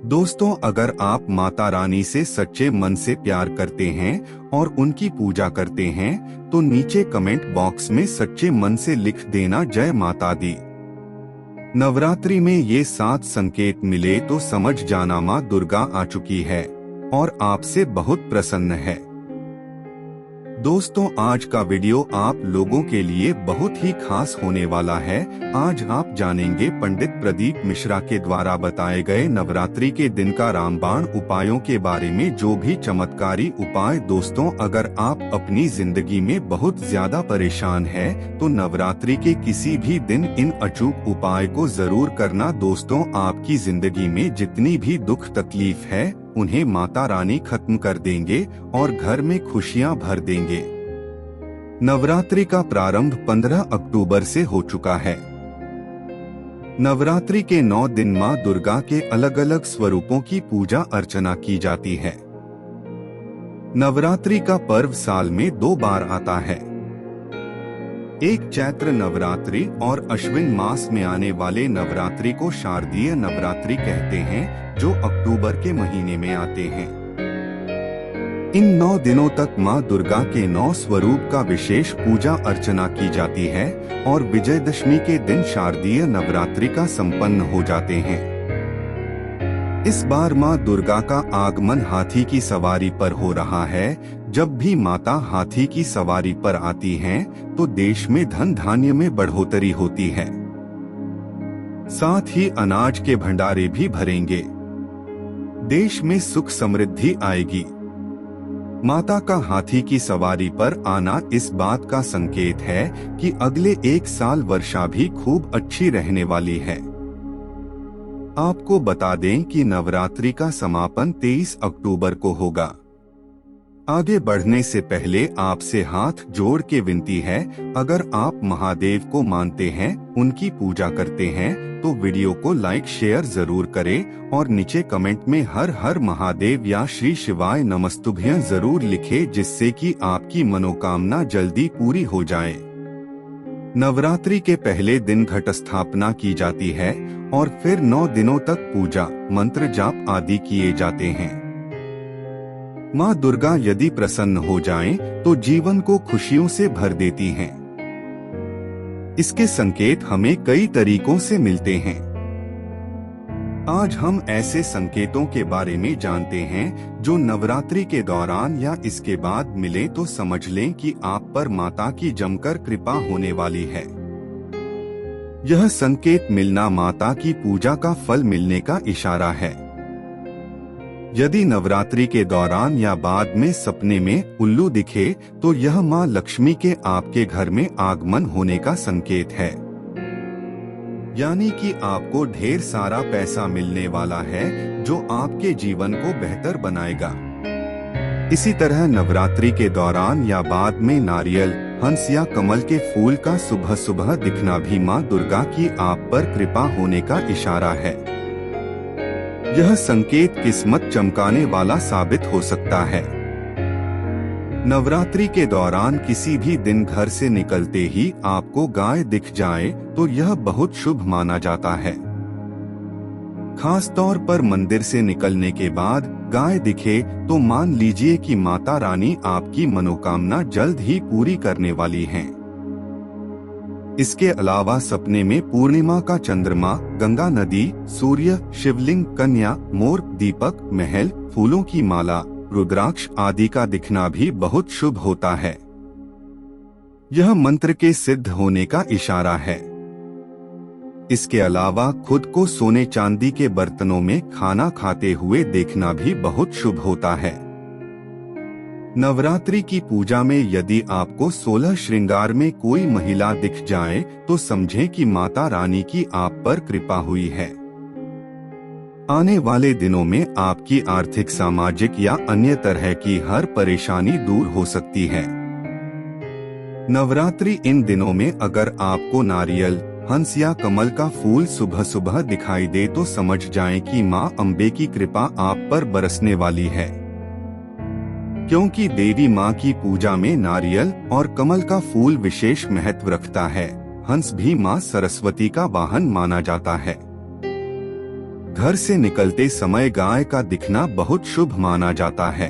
दोस्तों, अगर आप माता रानी से सच्चे मन से प्यार करते हैं और उनकी पूजा करते हैं तो नीचे कमेंट बॉक्स में सच्चे मन से लिख देना जय माता दी। नवरात्रि में ये 7 संकेत मिले तो समझ जाना माँ दुर्गा आ चुकी है और आपसे बहुत प्रसन्न है। दोस्तों, आज का वीडियो आप लोगों के लिए बहुत ही खास होने वाला है। आज आप जानेंगे पंडित प्रदीप मिश्रा के द्वारा बताए गए नवरात्रि के दिन का रामबाण उपायों के बारे में, जो भी चमत्कारी उपाय। दोस्तों, अगर आप अपनी जिंदगी में बहुत ज्यादा परेशान हैं, तो नवरात्रि के किसी भी दिन इन अचूक उपाय को जरूर करना। दोस्तों, आपकी जिंदगी में जितनी भी दुख तकलीफ है उन्हें माता रानी खत्म कर देंगे और घर में खुशियां भर देंगे। नवरात्रि का प्रारंभ 15 अक्टूबर से हो चुका है। नवरात्रि के 9 दिन मां दुर्गा के अलग अलग स्वरूपों की पूजा अर्चना की जाती है। नवरात्रि का पर्व साल में 2 बार आता है। एक चैत्र नवरात्रि और अश्विन मास में आने वाले नवरात्रि को शारदीय नवरात्रि कहते हैं, जो अक्टूबर के महीने में आते हैं। इन 9 दिनों तक मां दुर्गा के 9 स्वरूप का विशेष पूजा अर्चना की जाती है और विजयदशमी के दिन शारदीय नवरात्रि का संपन्न हो जाते हैं। इस बार मां दुर्गा का आगमन हाथी की सवारी पर हो रहा है। जब भी माता हाथी की सवारी पर आती हैं, तो देश में धन धान्य में बढ़ोतरी होती है। साथ ही अनाज के भंडारे भी भरेंगे। देश में सुख समृद्धि आएगी। माता का हाथी की सवारी पर आना इस बात का संकेत है कि अगले 1 साल वर्षा भी खूब अच्छी रहने वाली है। आपको बता दें कि नवरात्रि का समापन 23 अक्टूबर को होगा। आगे बढ़ने से पहले आपसे हाथ जोड़ के विनती है, अगर आप महादेव को मानते हैं, उनकी पूजा करते हैं, तो वीडियो को लाइक शेयर जरूर करें और नीचे कमेंट में हर हर महादेव या श्री शिवाय नमस्तुभ्यं जरूर लिखें, जिससे कि आपकी मनोकामना जल्दी पूरी हो जाए। नवरात्रि के पहले दिन घट स्थापना की जाती है और फिर 9 दिनों तक पूजा, मंत्र जाप आदि किए जाते हैं। माँ दुर्गा यदि प्रसन्न हो जाएं, तो जीवन को खुशियों से भर देती हैं। इसके संकेत हमें कई तरीकों से मिलते हैं। आज हम ऐसे संकेतों के बारे में जानते हैं जो नवरात्रि के दौरान या इसके बाद मिले तो समझ लें कि आप पर माता की जमकर कृपा होने वाली है। यह संकेत मिलना माता की पूजा का फल मिलने का इशारा है। यदि नवरात्रि के दौरान या बाद में सपने में उल्लू दिखे, तो यह मां लक्ष्मी के आपके घर में आगमन होने का संकेत है। यानी कि आपको ढेर सारा पैसा मिलने वाला है, जो आपके जीवन को बेहतर बनाएगा। इसी तरह नवरात्रि के दौरान या बाद में नारियल, हंस या कमल के फूल का सुबह सुबह दिखना भी मां दुर्गा की आप पर कृपा होने का इशारा है। यह संकेत किस्मत चमकाने वाला साबित हो सकता है। नवरात्रि के दौरान किसी भी दिन घर से निकलते ही आपको गाय दिख जाए, तो यह बहुत शुभ माना जाता है। खास तौर पर मंदिर से निकलने के बाद गाय दिखे तो मान लीजिए कि माता रानी आपकी मनोकामना जल्द ही पूरी करने वाली हैं। इसके अलावा सपने में पूर्णिमा का चंद्रमा, गंगा नदी, सूर्य, शिवलिंग, कन्या, मोर, दीपक, महल, फूलों की माला, रुद्राक्ष आदि का दिखना भी बहुत शुभ होता है। यह मंत्र के सिद्ध होने का इशारा है। इसके अलावा खुद को सोने चांदी के बर्तनों में खाना खाते हुए देखना भी बहुत शुभ होता है। नवरात्रि की पूजा में यदि आपको 16 श्रृंगार में कोई महिला दिख जाए, तो समझें कि माता रानी की आप पर कृपा हुई है। आने वाले दिनों में आपकी आर्थिक, सामाजिक या अन्य तरह की हर परेशानी दूर हो सकती है। नवरात्रि इन दिनों में अगर आपको नारियल, हंस या कमल का फूल सुबह सुबह दिखाई दे, तो समझ जाएं कि मां अम्बे की कृपा आप पर बरसने वाली है। क्योंकि देवी मां की पूजा में नारियल और कमल का फूल विशेष महत्व रखता है। हंस भी मां सरस्वती का वाहन माना जाता है। घर से निकलते समय गाय का दिखना बहुत शुभ माना जाता है।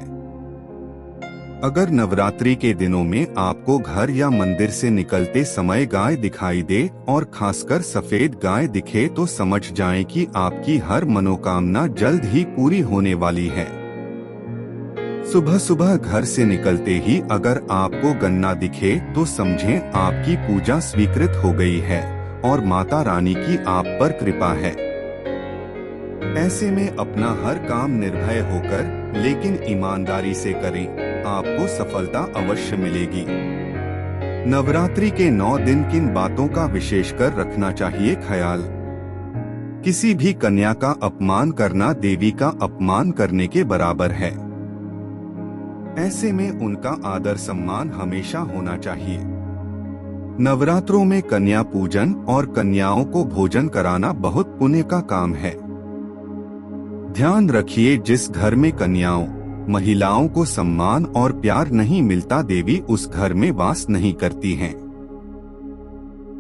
अगर नवरात्रि के दिनों में आपको घर या मंदिर से निकलते समय गाय दिखाई दे और खासकर सफेद गाय दिखे तो समझ जाएं कि आपकी हर मनोकामना जल्द ही पूरी होने वाली है। सुबह सुबह घर से निकलते ही अगर आपको गन्ना दिखे तो समझें आपकी पूजा स्वीकृत हो गई है और माता रानी की आप पर कृपा है। ऐसे में अपना हर काम निर्भय होकर लेकिन ईमानदारी से करें, आपको सफलता अवश्य मिलेगी। नवरात्रि के 9 दिन किन बातों का विशेषकर रखना चाहिए ख्याल? किसी भी कन्या का अपमान करना देवी का अपमान करने के बराबर है। ऐसे में उनका आदर सम्मान हमेशा होना चाहिए। नवरात्रों में कन्या पूजन और कन्याओं को भोजन कराना बहुत पुण्य का काम है। ध्यान रखिए, जिस घर में कन्याओं महिलाओं को सम्मान और प्यार नहीं मिलता, देवी उस घर में वास नहीं करती हैं।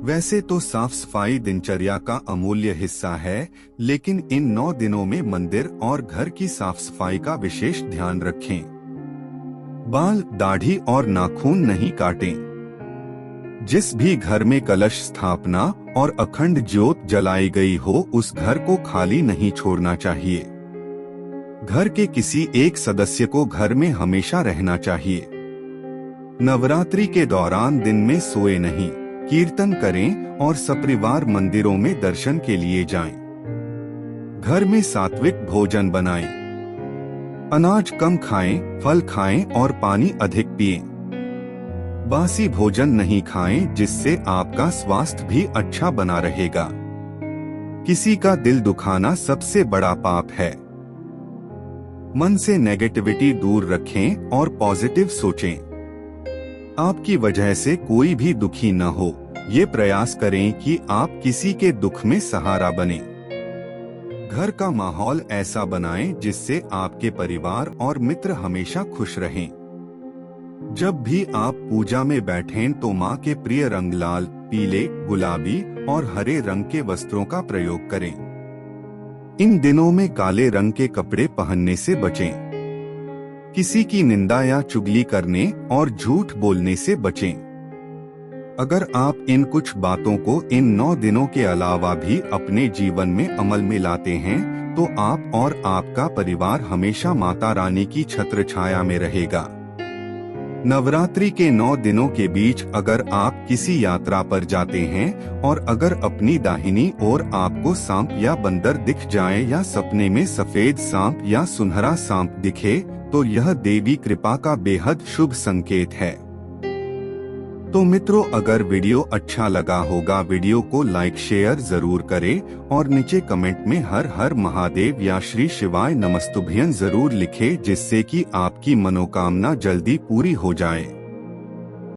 वैसे तो साफ सफाई दिनचर्या का अमूल्य हिस्सा है, लेकिन इन 9 दिनों में मंदिर और घर की साफ सफाई का विशेष ध्यान रखें। बाल, दाढ़ी और नाखून नहीं काटें। जिस भी घर में कलश स्थापना और अखंड ज्योत जलाई गई हो, उस घर को खाली नहीं छोड़ना चाहिए। घर के किसी एक सदस्य को घर में हमेशा रहना चाहिए। नवरात्रि के दौरान दिन में सोए नहीं, कीर्तन करें और सपरिवार मंदिरों में दर्शन के लिए जाएं। घर में सात्विक भोजन बनाएं। अनाज कम खाएं, फल खाएं और पानी अधिक पिएं। बासी भोजन नहीं खाएं, जिससे आपका स्वास्थ्य भी अच्छा बना रहेगा। किसी का दिल दुखाना सबसे बड़ा पाप है। मन से नेगेटिविटी दूर रखें और पॉजिटिव सोचें। आपकी वजह से कोई भी दुखी न हो, ये प्रयास करें कि आप किसी के दुख में सहारा बनें। घर का माहौल ऐसा बनाएं जिससे आपके परिवार और मित्र हमेशा खुश रहें। जब भी आप पूजा में बैठें तो मां के प्रिय रंग लाल, पीले, गुलाबी और हरे रंग के वस्त्रों का प्रयोग करें। इन दिनों में काले रंग के कपड़े पहनने से बचें। किसी की निंदा या चुगली करने और झूठ बोलने से बचें। अगर आप इन कुछ बातों को इन 9 दिनों के अलावा भी अपने जीवन में अमल में लाते हैं तो आप और आपका परिवार हमेशा माता रानी की छत्र छाया में रहेगा। नवरात्रि के 9 दिनों के बीच अगर आप किसी यात्रा पर जाते हैं और अगर अपनी दाहिनी ओर आपको सांप या बंदर दिख जाए या सपने में सफेद सांप या सुनहरा सांप दिखे तो यह देवी कृपा का बेहद शुभ संकेत है। तो मित्रों, अगर वीडियो अच्छा लगा होगा वीडियो को लाइक शेयर जरूर करें और नीचे कमेंट में हर हर महादेव या श्री शिवाय नमस्तुभ्यं जरूर लिखें, जिससे कि आपकी मनोकामना जल्दी पूरी हो जाए।